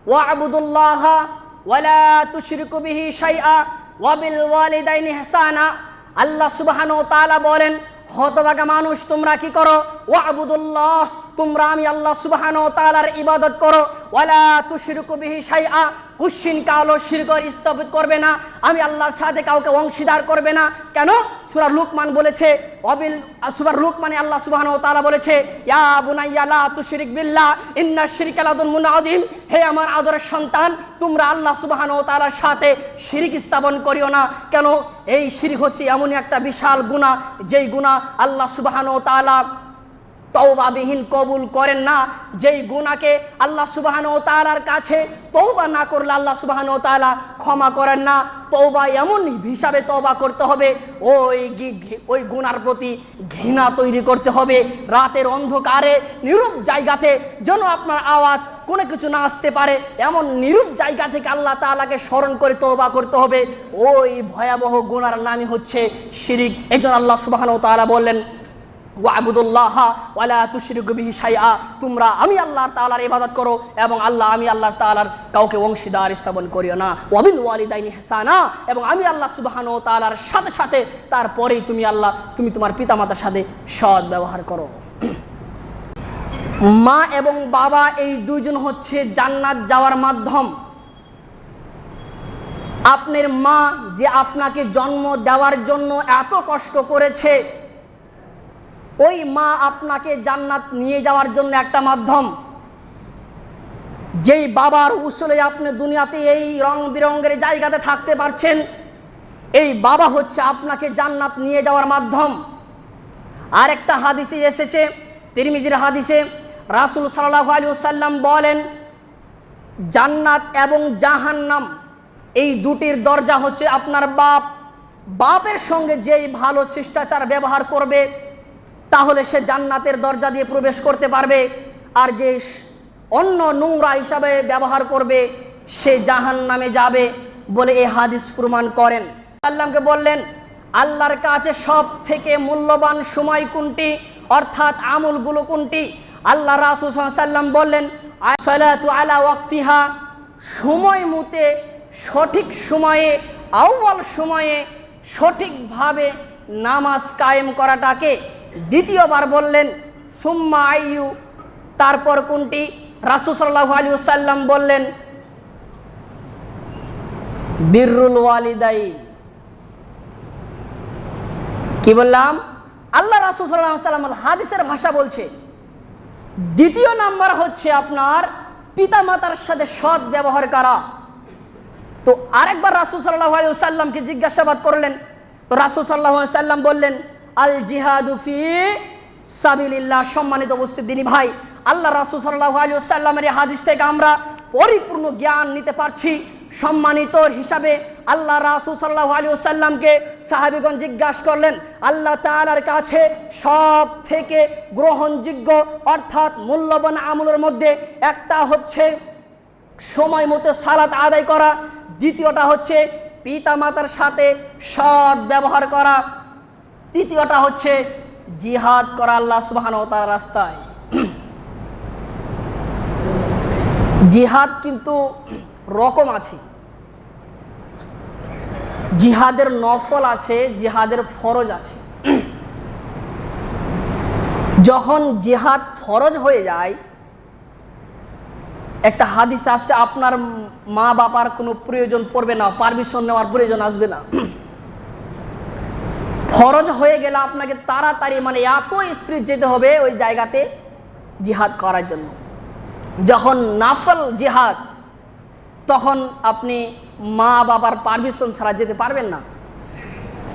ওয়া'বুদুল্লাহা ওয়ালা তুশরিকু বিহি শাইআ ওয়া বিল ওয়ালিদাইনি ইহসানা। আল্লাহ সুবহানাহু ওয়া তাআলা বলেন, হতভাগা মানুষ তোমরা কি করো? ওয়া'বুদুল্লাহ, তোমরা আমি আল্লাহ সুবহানাহু ওয়া তাআলার ইবাদত করো। ওয়ালা তুশরিকু বিহি শাইআ, কুশ্চিন কালো শিরক স্থাপিত করবে না, আমি আল্লাহর সাথে কাউকে অংশীদার করবে না। কেন? সূরা লুকমান বলেছে, সূরা লুকমানে আল্লাহ সুবহানাহু ওয়া তাআলা বলেছে, ইয়া বুনাইয়া লা তুশরিক বিল্লাহ ইন্নাশ শিরকা লাযুলমুন আযীম, হে আমার আদরের সন্তান, তোমরা আল্লাহ সুবহানাহু ওয়া তাআলার সাথে শিরক স্থাপন করিও না। কেন? এই শিরক হচ্ছে এমনই একটা বিশাল গুনাহ, যেই গুনাহ আল্লাহ সুবহানাহু ওয়া তাআলা তওবাবিহীন কবুল করেন না। যেই গুনাহকে আল্লাহ সুবহানাহু ওয়া তাআলার কাছে তওবা না করলে আল্লাহ সুবহানাহু ওয়া তাআলা ক্ষমা করেন না। তওবা এমন হিসাবে তওবা করতে হবে, ওই গুনার প্রতি ঘৃণা তৈরি করতে হবে। রাতের অন্ধকারে নীরব জায়গাতে যেন আপনার আওয়াজ কোনো কিছু না আসতে পারে, এমন নীরব জায়গা থেকে আল্লাহ তাআলাকে স্মরণ করে তওবা করতে হবে। ওই ভয়াবহ গুনার নামই হচ্ছে শিরক। এজন্য আল্লাহ সুবহানাহু ওয়া তাআলা বললেন, ওয়া'বুদুল্লাহা ওয়ালা তুশরিকু বিহি শাইআ, তোমরা আমি আল্লাহ তাআলার ইবাদত করো এবং আমি আল্লাহ তাআলার কাউকে অংশীদার স্থাপন করিও না। ওয়া বিল ওয়ালিদাইনি ইহসানা, এবং আমি আল্লাহ সুবহানাহু ওয়া তাআলার সাথে সাথে তারপরেই তুমি তোমার পিতামাতার সাথে সৎ ব্যবহার করো। মা এবং বাবা এই দুইজন হচ্ছে জান্নাত যাওয়ার মাধ্যম। আপনার মা যে আপনাকে জন্ম দেওয়ার জন্য এত কষ্ট করেছে, ওই মা আপনাকে জান্নাত নিয়ে যাওয়ার জন্য একটা মাধ্যম। যেই বাবার উসুলে আপনি দুনিয়াতে এই রং বেরঙের জায়গাতে থাকতে পারছেন, এই বাবা হচ্ছে আপনাকে জান্নাত নিয়ে যাওয়ার মাধ্যম। আর একটা হাদিসে এসেছে, তিরমিজির হাদিসে, রাসূল সাল্লাল্লাহু আলাইহি ওয়াসাল্লাম বলেন, জান্নাত এবং জাহান্নাম এই দুটির দরজা হচ্ছে আপনার বাপ। বাপের সঙ্গে যেই ভালো শিষ্টাচার ব্যবহার করবে তাহলে সে জান্নাতের দরজা দিয়ে প্রবেশ করতে পারবে, আর যে অন্য নোংরা হিসাবে ব্যবহার করবে সে জাহান্নামে যাবে বলে এই হাদিস প্রমাণ করেন। আল্লাহকে বললেন, আল্লাহর কাছে সব থেকে মূল্যবান সময় কোনটি, অর্থাৎ আমলগুলো কোনটি? আল্লাহ রাসূল সাল্লাল্লাহু আলাইহি ওয়াসাল্লাম বললেন, আসসালাতু আলা ওয়াক্তিহা, সময় মতে সঠিক সময়ে আউয়াল সময়ে সঠিকভাবে নামাজ কায়েম করাটাকে। দ্বিতীয়বার বললেন সুম্মা আইয়ু, তারপর কোনটি? রাসূল সাল্লাল্লাহু আলাইহি ওয়াসাল্লাম বললেন বিররুল ওয়ালিদাইন। কি বললাম? আল্লাহ রাসূল সাল্লাল্লাহু আলাইহি ওয়াসাল্লাম হাদিসের ভাষা বলছে, দ্বিতীয় নাম্বার হচ্ছে আপনার পিতামাতার সাথে সৎ ব্যবহার করা। তো আরেকবার রাসূল সাল্লাল্লাহু আলাইহি ওয়াসাল্লামকে জিজ্ঞাসাবাদ করলেন, তো রাসূল সাল্লাল্লাহু আলাইহি ওয়াসাল্লাম বললেন আল জিহাদু ফি সাবিলিল্লাহ। সম্মানিত উপস্থিত দিনী ভাই, আল্লাহ রাসূল সাল্লাল্লাহু আলাইহি ওয়াসাল্লামের এই হাদিস থেকে আমরা পরিপূর্ণ জ্ঞান নিতে পারছি। সম্মানিত হিসাবে আল্লাহ রাসূল সাল্লাল্লাহু আলাইহি ওয়াসাল্লামকে সাহাবীগণ জিজ্ঞাসা করলেন, আল্লাহ তাআলার কাছে সব থেকে গ্রহণযোগ্য অর্থাৎ মূল্যবান আমলের মধ্যে একটা হচ্ছে সময় মতো সালাত আদায় করা, দ্বিতীয়টা হচ্ছে পিতামাতার সাথে সৎ ব্যবহার করা, তৃতীয়টা হচ্ছে জিহাদ করা আল্লাহ সুবহানাহু ওয়া তাআলার রাস্তায়। জিহাদ কিন্তু রকম আছে, জিহাদের নফল আছে, জিহাদের ফরজ আছে। যখন জিহাদ ফরজ হয়ে যায়, একটা হাদিস আসছে আপনার মা বাবার কোনো প্রয়োজন পড়বে না, পারমিশন নেওয়ার প্রয়োজন আসবে না। ফরজ হয়ে গেলে আপনাকে তাড়াতাড়ি এত স্পিড যেতে হবে ওই জায়গাতে জিহাদ করার জন্য। যখন নাফল জিহাদ, তখন আপনি মা বাবার পারমিশন ছাড়া যেতে পারবেন না।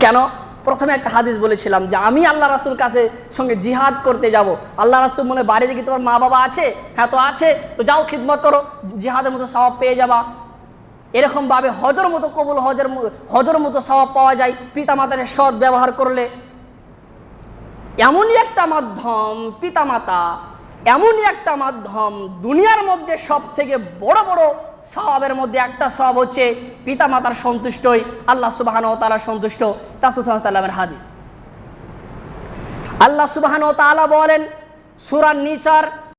কেন? প্রথমে একটা হাদিস বলেছিলাম যে আমি আল্লাহ রাসূল কাছে সঙ্গে জিহাদ করতে যাব। আল্লাহ রাসূল বলে, বাড়িতে কি তোমার মা বাবা আছে? হ্যাঁ তো আছে, তো যাও খিদমত করো, জিহাদের মতো সওয়াব পেয়ে যাবা। এরকমভাবে হজের মতো কবুল, হজের মতো সওয়াব পাওয়া যায় পিতামাতার সৎ ব্যবহার করলে। এমনই একটা মাধ্যম পিতামাতা, এমনই একটা মাধ্যম দুনিয়ার মধ্যে সব থেকে বড় বড় সওয়াবের মধ্যে একটা সওয়াব হচ্ছে পিতামাতার সন্তুষ্টই আল্লাহ সুবহানাহু ওয়া তাআলা সন্তুষ্ট। রাসূল সাল্লাল্লাহু আলাইহি ওয়াসাল্লামের হাদিস। আল্লাহ সুবহানাহু ওয়া তাআলা বলেন সূরা নিসার